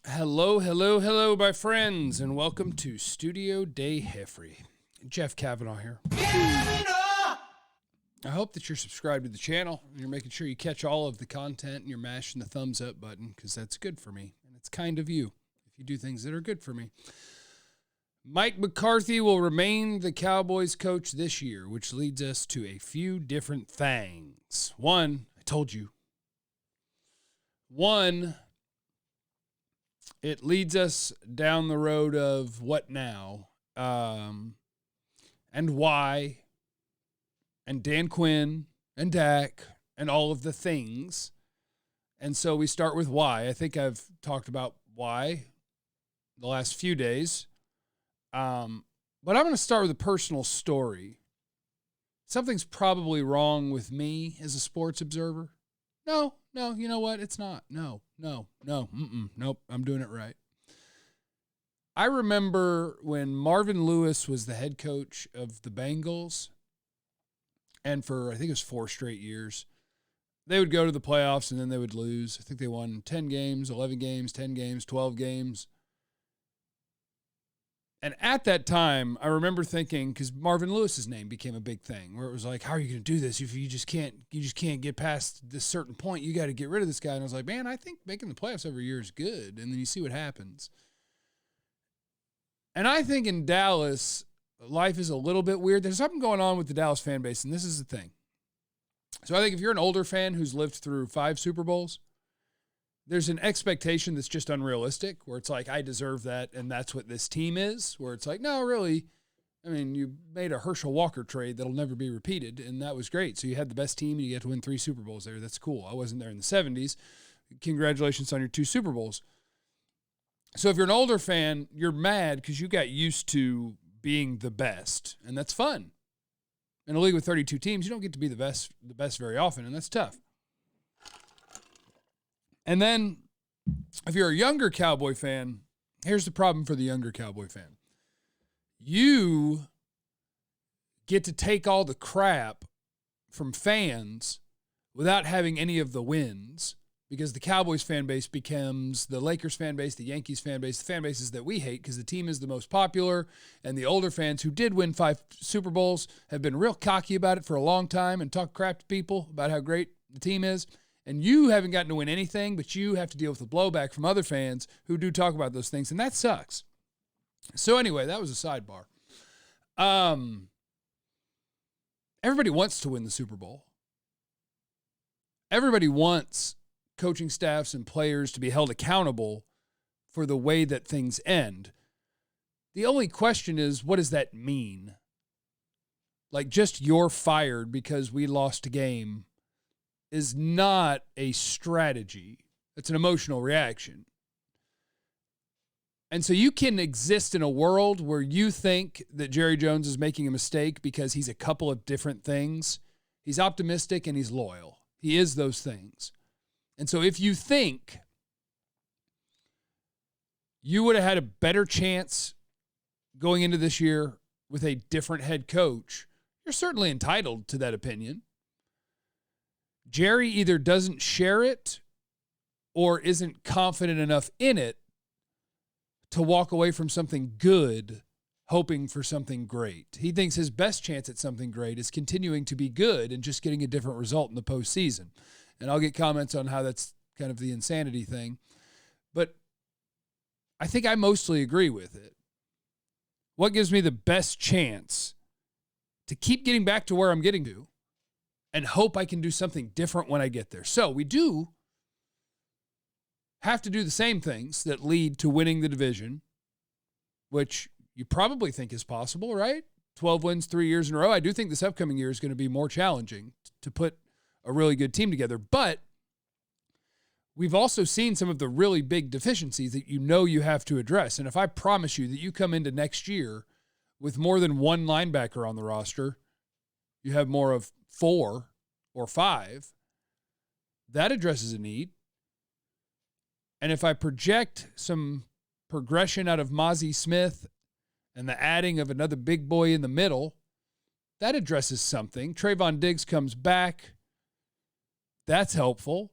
Hello, hello, hello, my friends, and welcome to Studio Day Heffrey. Jeff Cavanaugh here. I hope that you're subscribed to the channel and you're making sure you catch all of the content and you're mashing the thumbs up button because that's good for me. And it's kind of you if you do things that are good for me. Mike McCarthy will remain the Cowboys coach this year, which leads us to a few different things. One, I told you. One, it leads us down the road of what now, and why, and Dan Quinn, and Dak, and all of the things. And so we start with why. I think I've talked about why the last few days. But I'm going to start with a personal story. Something's probably wrong with me as a sports observer. No, you know what? It's not. No, nope, I'm doing it right. I remember when Marvin Lewis was the head coach of the Bengals, and for, I think it was 4 straight years, they would go to the playoffs and then they would lose. I think they won 10 games, 11 games, 10 games, 12 games. And at that time, I remember thinking, because Marvin Lewis's name became a big thing, where it was like, how are you going to do this if you just can't get past this certain point? You got to get rid of this guy. And I was like, man, I think making the playoffs every year is good. And then you see what happens. And I think in Dallas, life is a little bit weird. There's something going on with the Dallas fan base, and this is the thing. So I think if you're an older fan who's lived through 5 Super Bowls, there's an expectation that's just unrealistic, where it's like, I deserve that, and that's what this team is, where it's like, no, really, I mean, you made a Herschel Walker trade that'll never be repeated, and that was great. So you had the best team, and you get to win 3 Super Bowls there. That's cool. I wasn't there in the 70s. Congratulations on your 2 Super Bowls. So if you're an older fan, you're mad because you got used to being the best, and that's fun. In a league with 32 teams, you don't get to be the best very often, and that's tough. And then, if you're a younger Cowboy fan, here's the problem for the younger Cowboy fan. You get to take all the crap from fans without having any of the wins, because the Cowboys fan base becomes the Lakers fan base, the Yankees fan base, the fan bases that we hate because the team is the most popular, and the older fans who did win 5 Super Bowls have been real cocky about it for a long time and talk crap to people about how great the team is. And you haven't gotten to win anything, but you have to deal with the blowback from other fans who do talk about those things, and that sucks. So anyway, that was a sidebar. Everybody wants to win the Super Bowl. Everybody wants coaching staffs and players to be held accountable for the way that things end. The only question is, what does that mean? Like, just you're fired because we lost a game is not a strategy. It's an emotional reaction. And so you can exist in a world where you think that Jerry Jones is making a mistake because he's a couple of different things. He's optimistic and he's loyal. He is those things. And so if you think you would have had a better chance going into this year with a different head coach, you're certainly entitled to that opinion. Jerry either doesn't share it or isn't confident enough in it to walk away from something good, hoping for something great. He thinks his best chance at something great is continuing to be good and just getting a different result in the postseason. And I'll get comments on how that's kind of the insanity thing. But I think I mostly agree with it. What gives me the best chance to keep getting back to where I'm getting to and hope I can do something different when I get there? So we do have to do the same things that lead to winning the division, which you probably think is possible, right? 12 wins 3 years in a row. I do think this upcoming year is going to be more challenging to put a really good team together. But we've also seen some of the really big deficiencies that you know you have to address. And if I promise you that you come into next year with more than 1 linebacker on the roster, you have more of 4 or 5, that addresses a need. And if I project some progression out of Mozzie Smith and the adding of another big boy in the middle, that addresses something. Trayvon Diggs comes back. That's helpful.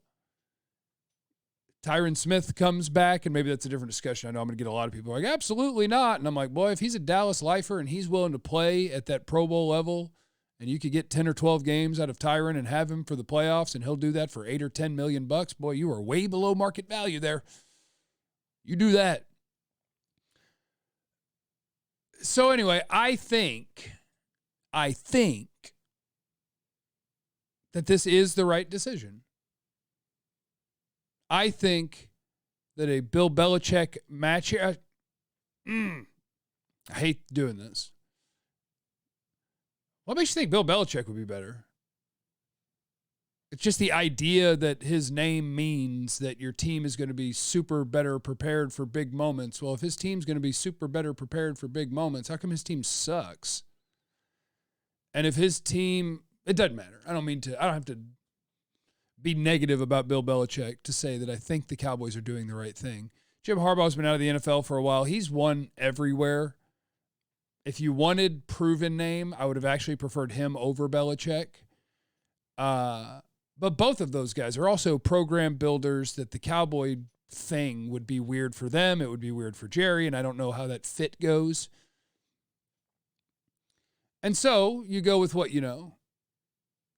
Tyron Smith comes back, and maybe that's a different discussion. I know I'm going to get a lot of people like, absolutely not. And I'm like, boy, if he's a Dallas lifer and he's willing to play at that Pro Bowl level, and you could get 10 or 12 games out of Tyron and have him for the playoffs, and he'll do that for $8 or $10 million, boy, you are way below market value there. You do that. So anyway, I think that this is the right decision. I think that a Bill Belichick match. I hate doing this. What makes you think Bill Belichick would be better? It's just the idea that his name means that your team is going to be super better prepared for big moments. Well, if his team's going to be super better prepared for big moments, how come his team sucks? And if his team, it doesn't matter. I don't have to be negative about Bill Belichick to say that I think the Cowboys are doing the right thing. Jim Harbaugh's been out of the NFL for a while. He's won everywhere. If you wanted proven name, I would have actually preferred him over Belichick. But both of those guys are also program builders that the Cowboy thing would be weird for them. It would be weird for Jerry, and I don't know how that fit goes. And so you go with what you know.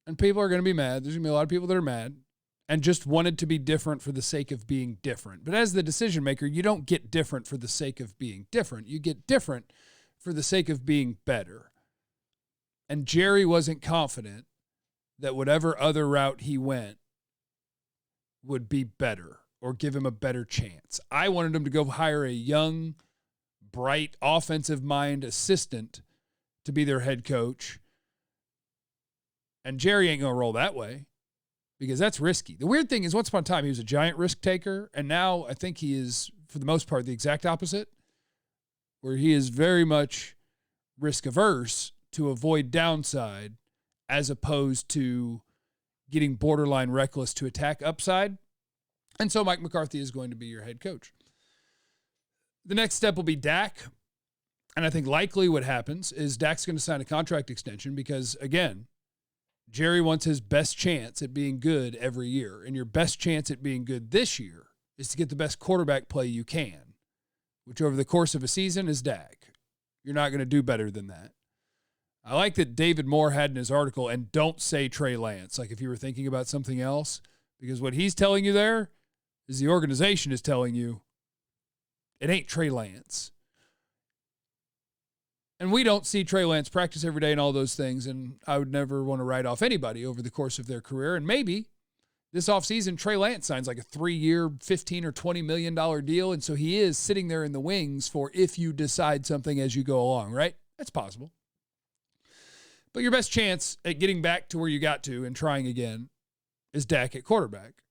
And people are going to be mad. There's going to be a lot of people that are mad and just wanted to be different for the sake of being different. But as the decision maker, you don't get different for the sake of being different. You get different for the sake of being better. And Jerry wasn't confident that whatever other route he went would be better or give him a better chance. I wanted him to go hire a young, bright, offensive mind assistant to be their head coach. And Jerry ain't going to roll that way because that's risky. The weird thing is, once upon a time, he was a giant risk taker. And now I think he is, for the most part, the exact opposite, where he is very much risk averse to avoid downside as opposed to getting borderline reckless to attack upside. And so Mike McCarthy is going to be your head coach. The next step will be Dak. And I think likely what happens is Dak's going to sign a contract extension because, again, Jerry wants his best chance at being good every year. And your best chance at being good this year is to get the best quarterback play you can, which over the course of a season is Dak. You're not going to do better than that. I like that David Moore had in his article, and don't say Trey Lance, like if you were thinking about something else, because what he's telling you there is the organization is telling you it ain't Trey Lance. And we don't see Trey Lance practice every day and all those things, and I would never want to write off anybody over the course of their career. And maybe this offseason, Trey Lance signs like a 3-year, $15 or $20 million deal, and so he is sitting there in the wings for if you decide something as you go along, right? That's possible. But your best chance at getting back to where you got to and trying again is Dak at quarterback.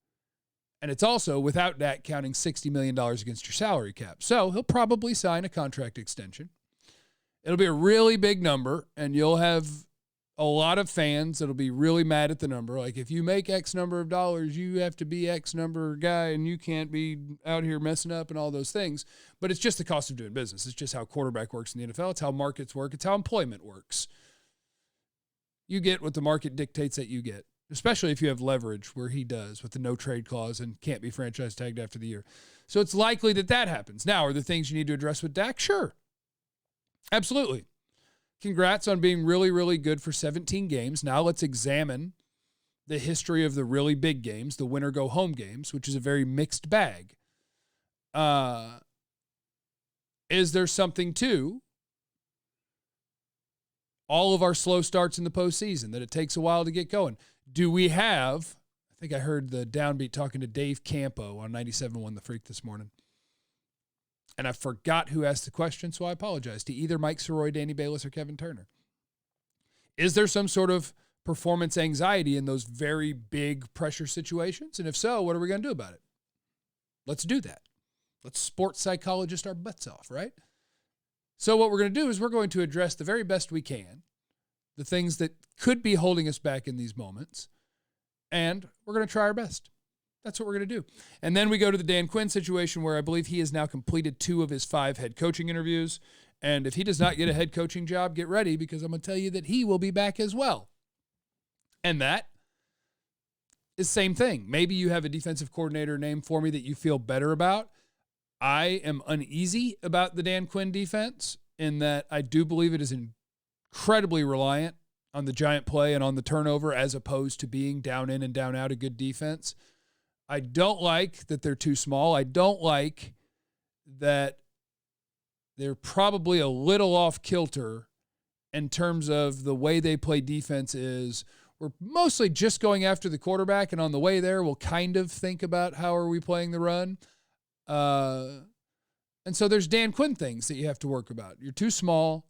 And it's also, without Dak, counting $60 million against your salary cap. So he'll probably sign a contract extension. It'll be a really big number, and you'll have a lot of fans that'll be really mad at the number. Like, if you make X number of dollars, you have to be X number guy, and you can't be out here messing up and all those things. But it's just the cost of doing business. It's just how quarterback works in the NFL. It's how markets work. It's how employment works. You get what the market dictates that you get, especially if you have leverage where he does with the no trade clause and can't be franchise tagged after the year. So it's likely that that happens. Now, are there things you need to address with Dak? Sure. Absolutely. Congrats on being really, really good for 17 games. Now let's examine the history of the really big games, the winner go home games, which is a very mixed bag. Is there something to all of our slow starts in the postseason, that it takes a while to get going? Do we have, I think I heard the downbeat talking to Dave Campo on 97.1 The Freak this morning. And I forgot who asked the question, so I apologize to either Mike Soroy, Danny Bayless, or Kevin Turner. Is there some sort of performance anxiety in those very big pressure situations? And if so, what are we going to do about it? Let's do that. Let's sports psychologist our butts off, right? So what we're going to do is we're going to address the very best we can, the things that could be holding us back in these moments, and we're going to try our best. That's what we're going to do. And then we go to the Dan Quinn situation where I believe he has now completed 2 of his 5 head coaching interviews. And if he does not get a head coaching job, get ready, because I'm going to tell you that he will be back as well. And that is same thing. Maybe you have a defensive coordinator name for me that you feel better about. I am uneasy about the Dan Quinn defense in that I do believe it is incredibly reliant on the giant play and on the turnover as opposed to being down in and down out a good defense. I don't like that they're too small. I don't like that they're probably a little off kilter in terms of the way they play defense is we're mostly just going after the quarterback, and on the way there, we'll kind of think about how are we playing the run. And so there's Dan Quinn things that you have to work about. You're too small.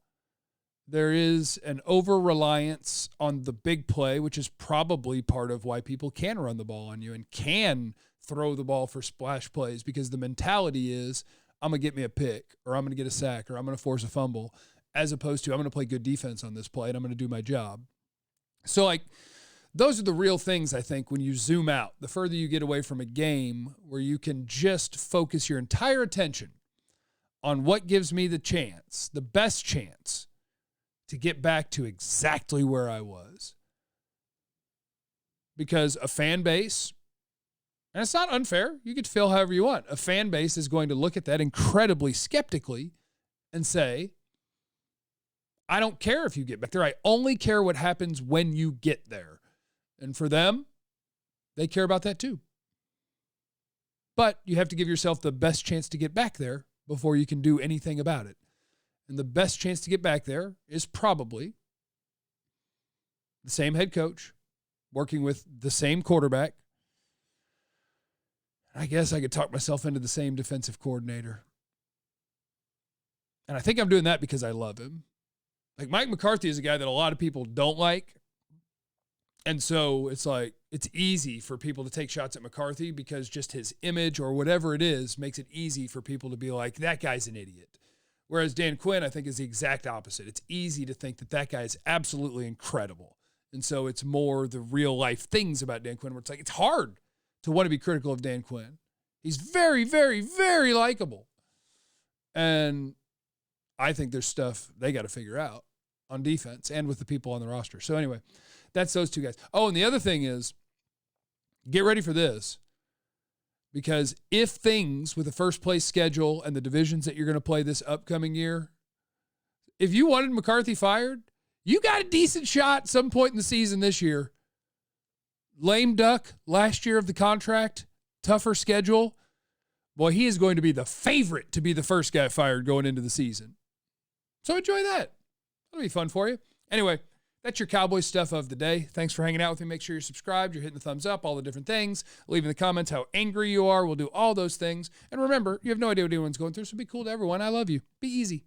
There is an over-reliance on the big play, which is probably part of why people can run the ball on you and can throw the ball for splash plays, because the mentality is I'm going to get me a pick, or I'm going to get a sack, or I'm going to force a fumble, as opposed to I'm going to play good defense on this play and I'm going to do my job. So, like, those are the real things, I think, when you zoom out. The further you get away from a game where you can just focus your entire attention on what gives me the chance, the best chance, to get back to exactly where I was. Because a fan base, and it's not unfair, you get to feel however you want, a fan base is going to look at that incredibly skeptically and say, I don't care if you get back there. I only care what happens when you get there. And for them, they care about that too. But you have to give yourself the best chance to get back there before you can do anything about it. And the best chance to get back there is probably the same head coach working with the same quarterback. I guess I could talk myself into the same defensive coordinator. And I think I'm doing that because I love him. Like, Mike McCarthy is a guy that a lot of people don't like. And so it's like, it's easy for people to take shots at McCarthy because just his image or whatever it is makes it easy for people to be like, that guy's an idiot. Whereas Dan Quinn, I think, is the exact opposite. It's easy to think that that guy is absolutely incredible. And so it's more the real life things about Dan Quinn where it's like, it's hard to want to be critical of Dan Quinn. He's very, very, very likable. And I think there's stuff they got to figure out on defense and with the people on the roster. So anyway, that's those two guys. Oh, and the other thing is, get ready for this, because if things with the first place schedule and the divisions that you're going to play this upcoming year, if you wanted McCarthy fired, you got a decent shot some point in the season this year. Lame duck last year of the contract, tougher schedule. Boy, he is going to be the favorite to be the first guy fired going into the season. So enjoy that. That'll be fun for you. Anyway, that's your Cowboys stuff of the day. Thanks for hanging out with me. Make sure you're subscribed. You're hitting the thumbs up, all the different things. Leave in the comments how angry you are. We'll do all those things. And remember, you have no idea what anyone's going through, so be cool to everyone. I love you. Be easy.